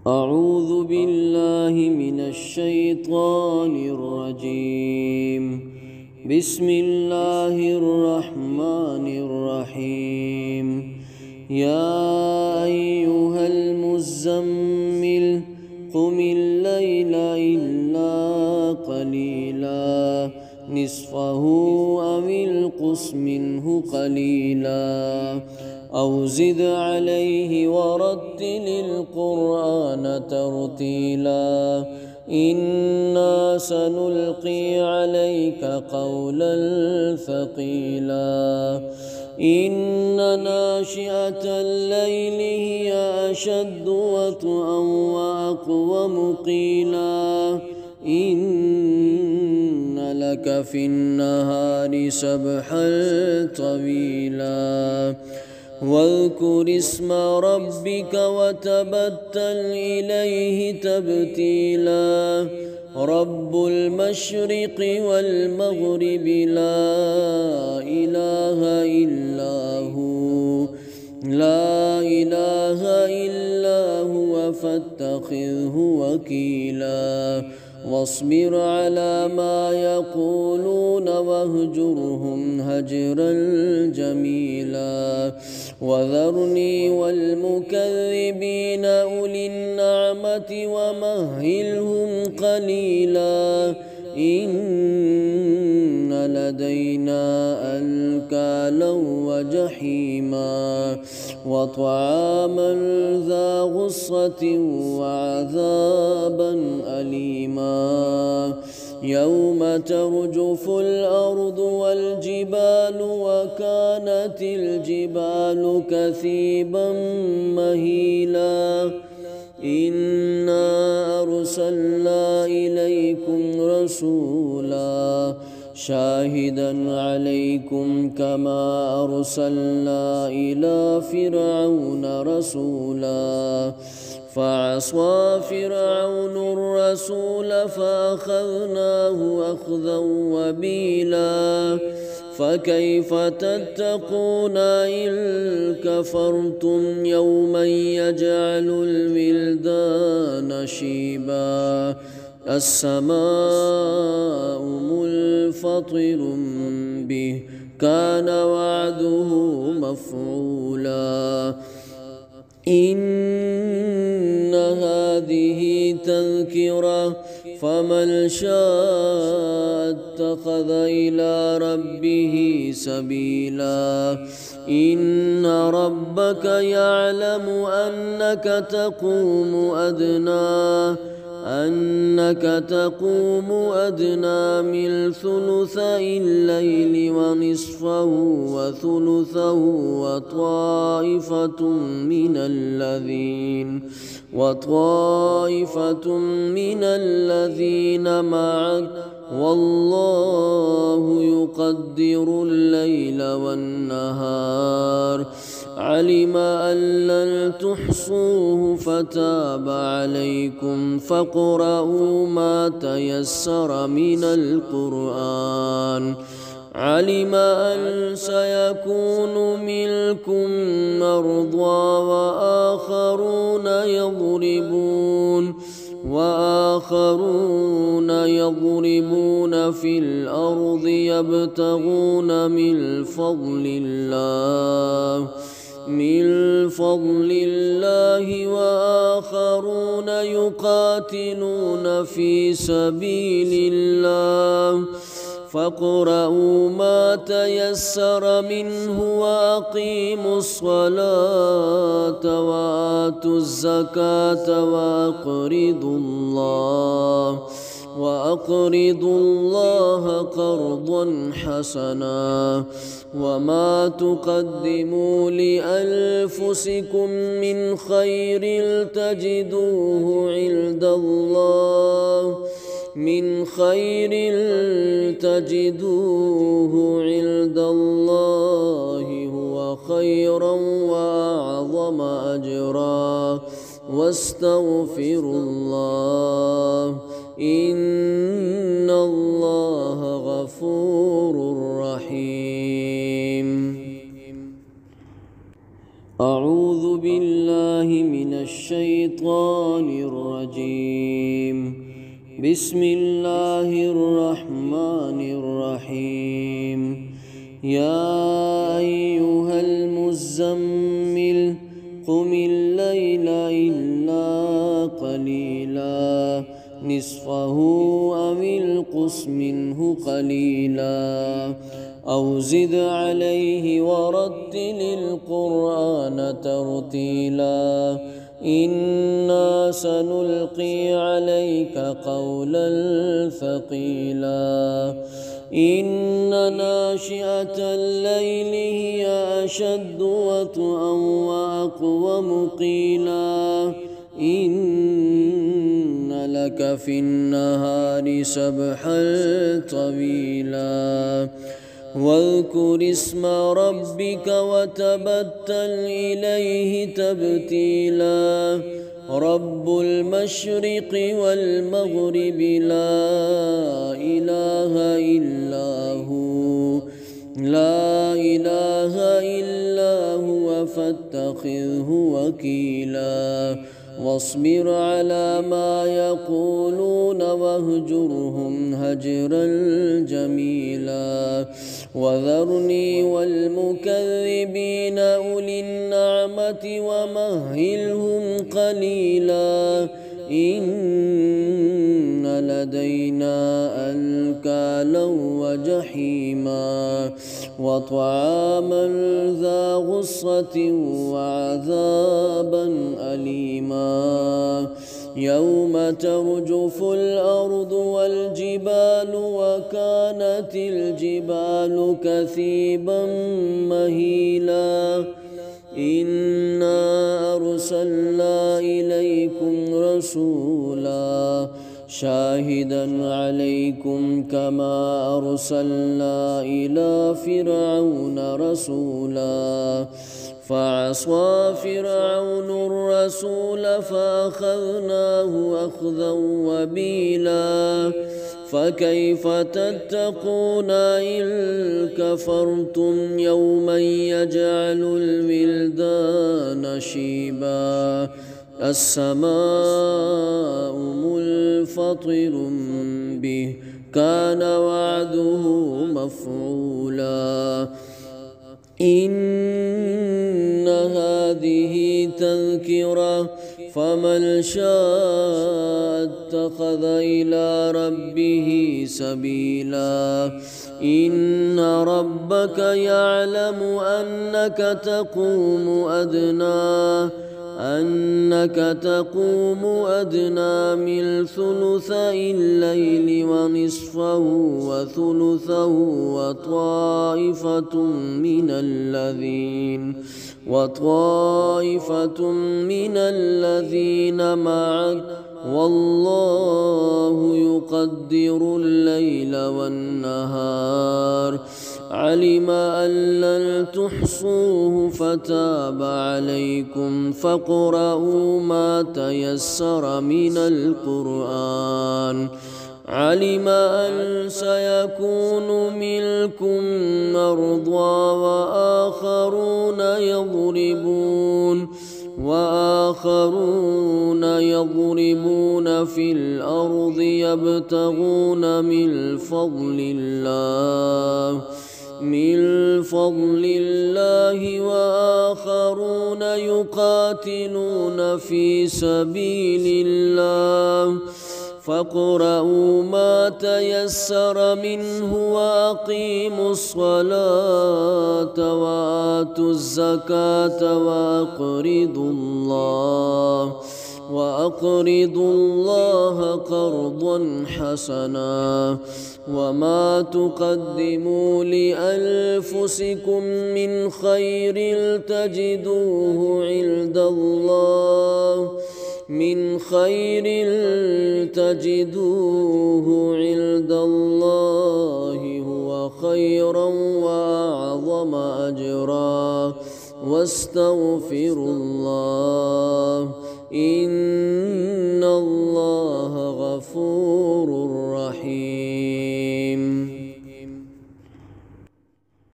أعوذ بالله من الشيطان الرجيم. بسم الله الرحمن الرحيم. يا أيها المزمل قم الليل إلا قليلا نصفه أو انقص منه قليلا أو زد عليه ورتل القرآن ترتيلا إنا سنلقي عليك قولا ثقيلا إن ناشئة الليل هي أشد وطئا وأقوم قيلا إن لك في النهار سبحا طويلا واذكر اسم ربك وتبتل إليه تبتيلا رب المشرق والمغرب لا إله إلا هو فاتخذه وكيلا واصبر على ما يقولون واهجرهم هجرا جميلا وذرني والمكذبين أولي النعمة ومهلهم قليلا إن لدينا أنكالا وجحيما وطعاما ذا غصة وعذابا أليما يوم ترجف الأرض والجبال وكانت الجبال كثيبا مهيلا إنا أرسلنا إليكم رسولا شاهدا عليكم كما أرسلنا إلى فرعون رسولا فعصى فرعون الرسول فأخذناه أخذا وبيلا فكيف تتقون إن كفرتم يوما يجعل الولدان شيبا السماء منفطر به كان وعده مفعولا إن هذه تذكرة فمن شاء اتخذ إلى ربه سبيلا إن ربك يعلم أنك تقوم أدنى من ثلثي الليل ونصفه وثلثه وطائفة من الذين معك والله يقدر الليل والنهار علم أن لن تحصوه فتاب عليكم فاقرؤوا ما تيسر من القرآن علم أن سيكون منكم مرضى وآخرون يضربون في الأرض يبتغون من فضل الله وآخرون يقاتلون في سبيل الله فاقرؤوا ما تيسر منه وأقيموا الصلاة وآتوا الزكاة وأقرضوا الله قرضا حسنا وما تقدموا لأنفسكم من خير تجدوه عند الله هو خيرا وأعظم أجرا واستغفروا الله إن الله غفور رحيم أعوذ بالله من الشيطان الرجيم. بسم الله الرحمن الرحيم. يا أيها المزمل قم الليل إلا قليلا نصفه أو انقص منه قليلا أو زد عليه ورتل القرآن ترتيلا إنا سنلقي عليك قولا ثقيلا إن ناشئة الليل هي أشد وطئا وأقوم قيلا إن لك في النهار سبحا طويلا واذكر اسم ربك وتبتل إليه تبتيلا رب المشرق والمغرب لا إله إلا هو فاتخذه وكيلا واصبر على ما يقولون واهجرهم هجرا جميلا وذرني والمكذبين أولي النعمة ومهلهم قليلا إن لدينا أنكالا وجحيما وطعاما ذا غصة وعذابا أليما يوم ترجف الأرض والجبال وكانت الجبال كثيبا مهيلا إنا أرسلنا إليكم رسولا شاهدا عليكم كما أرسلنا إلى فرعون رسولا فعصى فرعون الرسول فأخذناه أخذا وبيلا فكيف تتقون إن كفرتم يوما يجعل الولدان شيبا السماء منفطر به كان وعده مفعولا إن هذه تذكرة فمن شاء اتخذ إلى ربه سبيلا إن ربك يعلم أنك تقوم أدنى من ثلثي الليل ونصفه وثلثه وطائفة من الذين معك والله يقدر الليل والنهار علم أن لن تحصوه فتاب عليكم فاقرؤوا ما تيسر من القرآن علم أن سيكون منكم مرضى وآخرون يضربون في الأرض يبتغون من فضل الله وآخرون يقاتلون في سبيل الله فاقرؤوا ما تيسر منه وأقيموا الصلاة وآتوا الزكاة وأقرضوا الله قرضا حسنا وما تقدموا لأنفسكم من خير تجدوه عند الله هو خيرا وأعظم أجرا واستغفروا الله إن الله غفور رحيم.